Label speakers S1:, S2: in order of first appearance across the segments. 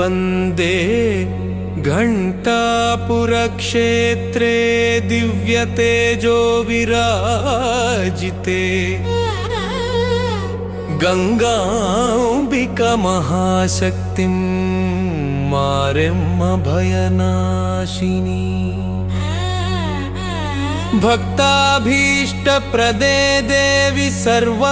S1: वन्दे घण्टापुरक्षेत्रे दिव्यतेजो विराजिते गङ्गाम्बिकामहाशक्तिं मारेम्म भयनाशिनी भक्ताभीष्टप्रदे देवी सर्वमङ्गलकारिणी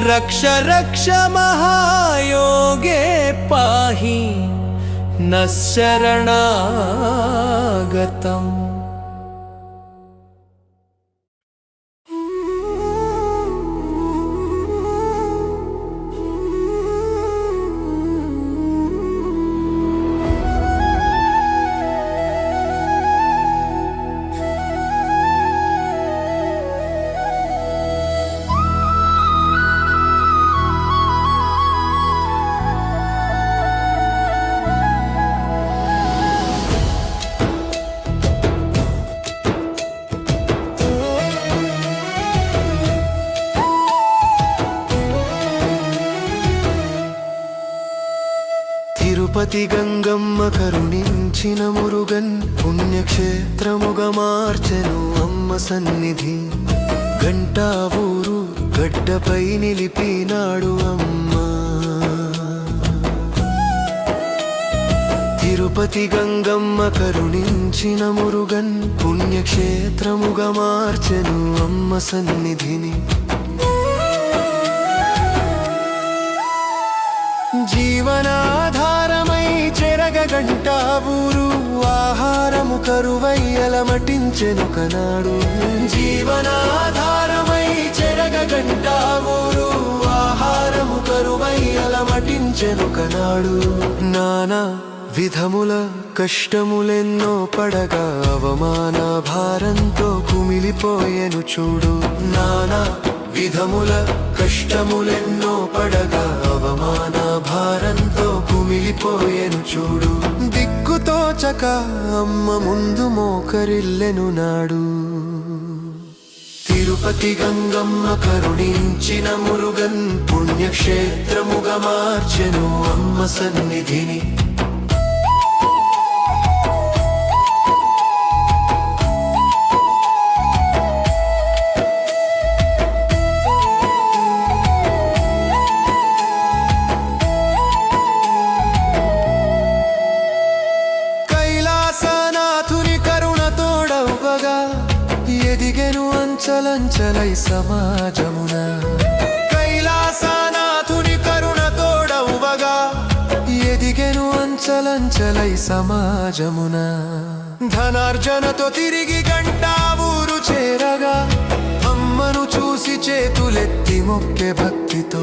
S1: रक्ष रक्ष महायोगे पाहि नः शरणागतम्।
S2: తిరుపతి గంగమ్మ కరుణించిన మురుగన్ పుణ్యక్షేత్రముగా మార్చెను అమ్మ సన్నిధి గంటా ఊరు గడ్డపై నిలిపినాడు అమ్మ తిరుపతి గంగమ్మ కరుణించిన మురుగన్ పుణ్యక్షేత్రముగా మార్చెను అమ్మ సన్నిధిని జీవనాధారమై చెరగ గంటా ఊరు ఆహారము కరువై అలమటించెను కనాడు జీవనాధారమై చెరగ గంటా ఊరు ఆహారము కరువై అలమటించెను కనాడు నానా విధముల కష్టములెన్నో పడగా అవమాన భారంతో కుమిలిపోయెను చూడు నానా విధముల కష్టములెన్నో పడగా అవమాన భారంతో కుమిలిపోయెను చూడు దిక్కుతోచక అమ్మ ముందు మోకరిల్లెను నాడు తిరుపతి గంగమ్మ కరుణించిన మురుగన్ పుణ్యక్షేత్రముగా మార్చెను అమ్మ సన్నిధిని చలంచలై సమాజమున కైలాసనాథుని కరుణ తోడవువగా ఎదిగెను అంచలంచలై సమాజమున ధనార్జనతో తిరిగి గంటా ఊరు చేరగా అమ్మను చూసి చేతులెత్తి మొక్కే భక్తితో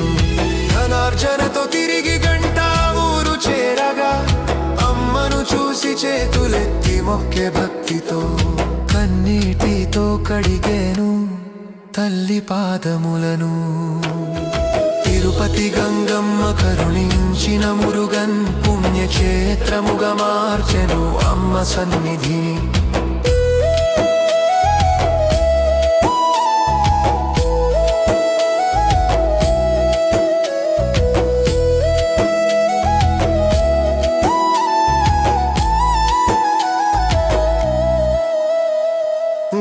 S2: ధనార్జనతో తిరిగి గంటా ఊరు చేరగా అమ్మను చూసి చేతులెత్తి మొక్కే భక్తితో కన్నీటితో కడిగేను తల్లి పాదములను తిరుపతి గంగమ్మ కరుణించిన మురుగన్ పుణ్యక్షేత్రముగా మార్చెను అమ్మ సన్నిధిని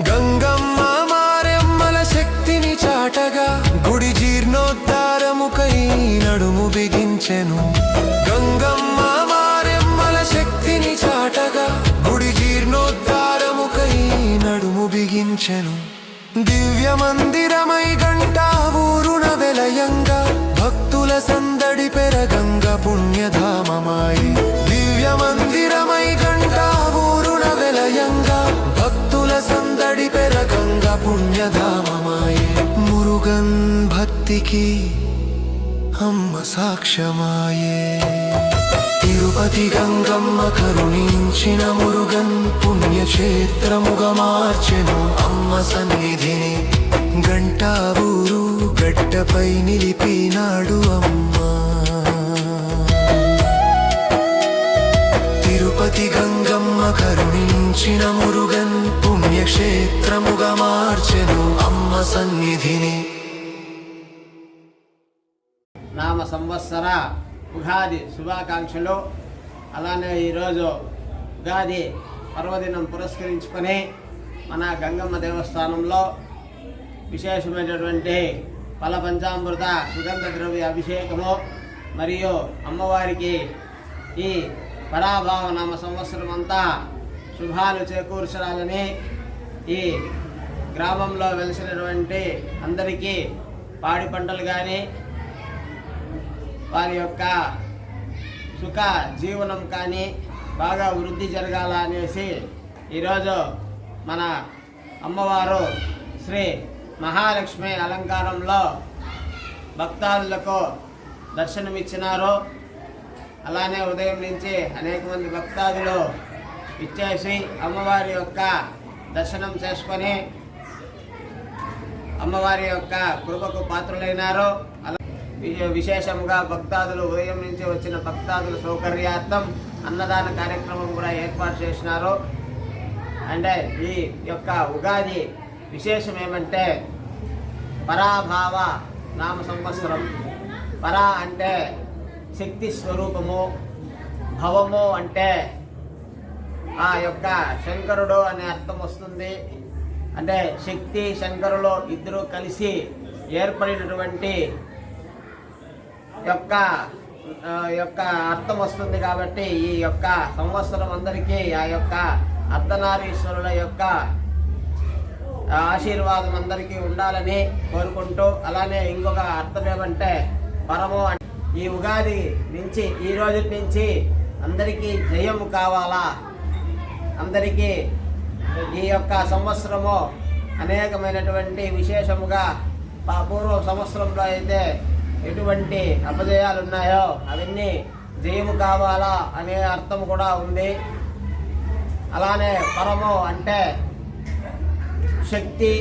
S2: గంగమ్మ మారెమ్మల శక్తిని చాటగా గుడి జీర్ణోద్ధారముకై నడుము బిగించెను గంగమ్మ మారెమ్మల శక్తిని చాటగా గుడి జీర్ణోద్ధారముకై నడుము బిగించెను దివ్య మందిరమై గంటా ఊరున వెలయంగా భక్తుల సందడి పెరగంగ పుణ్యధామమాయి దివ్య మందిరమై గంటా ఊరున వెలయంగా భక్తుల సందడి పెరగంగ పుణ్యధామమాయే మురుగన్ భక్తికి అమ్మ సాక్ష్యమాయే తిరుపతి గంగమ్మ కరుణించిన మురుగన్ పుణ్యక్షేత్రముగా మార్చెను అమ్మ సన్నిధిని గంటా ఊరు గడ్డపై నిలిపినాడు అమ్మ తిరుపతి గంగమ్మ కరుణించిన మురుగన్ పుణ్యక్షేత్రముగా మార్చెను అమ్మ సన్నిధిని
S3: సంవత్సర ఉగాది శుభాకాంక్షలు. అలానే ఈరోజు ఉగాది పర్వదినం పురస్కరించుకొని మన గంగమ్మ దేవస్థానంలో విశేషమైనటువంటి ఫల పంచామృత సుగంధ ద్రవ్య అభిషేకము మరియు అమ్మవారికి ఈ పరాభావ నామ సంవత్సరం అంతా శుభాలు చేకూర్చాలని ఈ గ్రామంలో వెలిసినటువంటి అందరికీ పాడి పంటలు కానీ వారి యొక్క సుఖ జీవనం కానీ బాగా వృద్ధి జరగాల అనేసి ఈరోజు మన అమ్మవారు శ్రీ మహాలక్ష్మి అలంకారంలో భక్తాదులకు దర్శనమిచ్చినారు. అలానే ఉదయం నుంచి అనేక మంది భక్తాదులు ఇచ్చేసి అమ్మవారి యొక్క దర్శనం చేసుకొని అమ్మవారి యొక్క కృపకు పాత్రులైనారు. విశేషంగా భక్తాదులు ఉదయం నుంచి వచ్చిన భక్తాదుల సౌకర్యార్థం అన్నదాన కార్యక్రమం కూడా ఏర్పాటు చేసినారు. అంటే ఈ యొక్క ఉగాది విశేషం ఏమంటే పరాభావ నామ సంవత్సరం. పరా అంటే శక్తి స్వరూపము, భవము అంటే ఆ యొక్క శంకరుడు అనే అర్థం వస్తుంది. అంటే శక్తి శంకరులు ఇద్దరు కలిసి ఏర్పడినటువంటి యొక్క అర్థం వస్తుంది. కాబట్టి ఈ యొక్క సంవత్సరం అందరికీ ఆ యొక్క అర్ధనారీశ్వరుల యొక్క ఆశీర్వాదం అందరికీ ఉండాలని కోరుకుంటూ, అలానే ఇంకొక అర్థం ఏమంటే పరము. ఈ ఉగాది నుంచి ఈ రోజు నుంచి అందరికీ జయము కావాలా, అందరికీ ఈ యొక్క సంవత్సరము అనేకమైనటువంటి విశేషముగా పూర్వ సంవత్సరంలో అయితే ఎటువంటి అపజయాలు ఉన్నాయో అవన్నీ జయము కావాలా అనే అర్థం కూడా ఉంది. అలానే పరము అంటే శక్తి,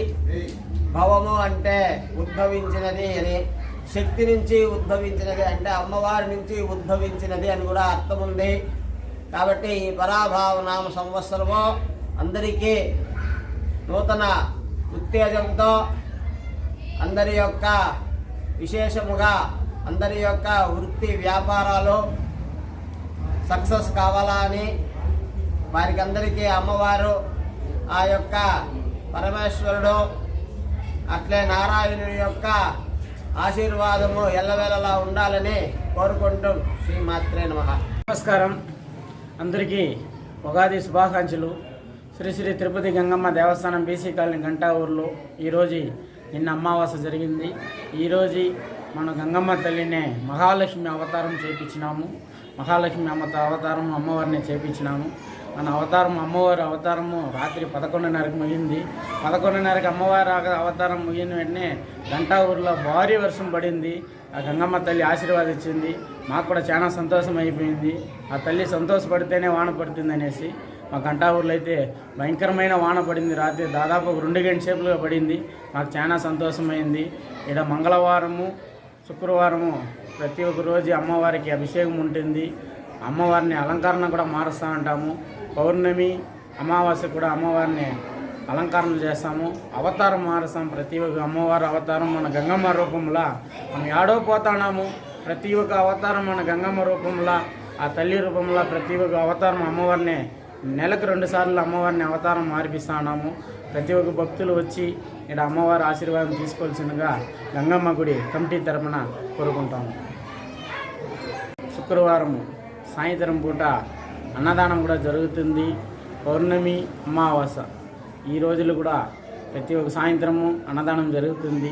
S3: భవము అంటే ఉద్భవించినది అని, శక్తి నుంచి ఉద్భవించినది అంటే అమ్మవారి నుంచి ఉద్భవించినది అని కూడా అర్థం ఉంది. కాబట్టి ఈ పరాభావ నామ సంవత్సరము అందరికీ నూతన ఉత్తేజంతో అందరి యొక్క విశేషముగా అందరి యొక్క వృత్తి వ్యాపారాలు సక్సెస్ కావాలా అని వారికి అందరికీ అమ్మవారు ఆ యొక్క పరమేశ్వరుడు అట్లే నారాయణుని యొక్క ఆశీర్వాదము ఎల్లవేళలా ఉండాలని కోరుకుంటూ శ్రీమాత్రే నమః.
S4: నమస్కారం. అందరికీ ఉగాది శుభాకాంక్షలు. శ్రీ శ్రీ తిరుపతి గంగమ్మ దేవస్థానం బీసీ కాలనీ గంటా ఊర్లో ఈరోజు నిన్న అమావాస్య జరిగింది. ఈరోజు మన గంగమ్మ తల్లినే మహాలక్ష్మి అవతారం చేపించినాము. మహాలక్ష్మి అవతారం అమ్మవారిని చేపించినాము. మన అమ్మవారి అవతారము రాత్రి 11:30కి ముగింది. 11:30కి అమ్మవారి అవతారం ముగిన వెంటనే గంటా ఊరిలో భారీ వర్షం పడింది. ఆ గంగమ్మ తల్లి ఆశీర్వాదించింది. మాకు కూడా చాలా సంతోషం అయిపోయింది. ఆ తల్లి సంతోషపడితేనే వాన పడుతుంది అనేసి మా గంటా ఊర్లో అయితే భయంకరమైన వాన పడింది. రాత్రి దాదాపు 2 గంటల సేపులుగా పడింది. మాకు చాలా సంతోషమైంది. ఇక్కడ మంగళవారము శుక్రవారము ప్రతి ఒక్క రోజు అమ్మవారికి అభిషేకం ఉంటుంది. అమ్మవారిని అలంకరణ కూడా మారుస్తూ ఉంటాము. పౌర్ణమి అమావాస్య కూడా అమ్మవారిని అలంకరణ చేస్తాము. అవతారం మారుస్తాం. ప్రతి ఒక్క అమ్మవారి అవతారం మన గంగమ్మ రూపంలో మనం ఏడో పోతున్నాము. ప్రతి ఒక్క అవతారం మన గంగమ్మ రూపంలో ఆ తల్లి రూపంలో ప్రతి ఒక్క అవతారం అమ్మవారిని నెలకు 2 సార్లు అమ్మవారిని అవతారం మార్పిస్తూ ఉన్నాము. ప్రతి ఒక్క భక్తులు వచ్చి ఇక్కడ అమ్మవారి ఆశీర్వాదం తీసుకోవాల్సిందిగా గంగమ్మ గుడి కమిటీ తరపున కోరుకుంటాము. శుక్రవారం సాయంత్రం పూట అన్నదానం కూడా జరుగుతుంది. పౌర్ణమి అమావాస్య ఈ రోజులు కూడా ప్రతి ఒక్క సాయంత్రము అన్నదానం జరుగుతుంది.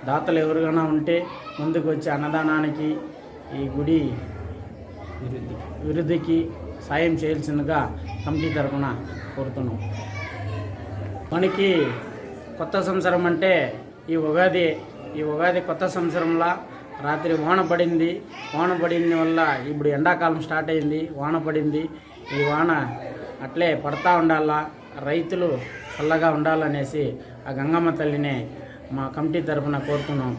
S4: దాతలు ఎవరికైనా ఉంటే ముందుకు వచ్చి అన్నదానానికి ఈ గుడి అభివృద్ధికి సాయం చేయాల్సిందిగా కమిటీ తరపున కోరుతున్నాం. మనకి కొత్త సంవత్సరం అంటే ఈ ఉగాది కొత్త సంవత్సరంలో రాత్రి వాన పడింది. వాన పడిన వల్ల ఇప్పుడు ఎండాకాలం స్టార్ట్ అయింది. వాన పడింది. ఈ వాన అట్లే పడతా ఉండాలా, రైతులు చల్లగా ఉండాలనేసి ఆ గంగమ్మ తల్లినే మా కమిటీ తరపున కోరుతున్నాం.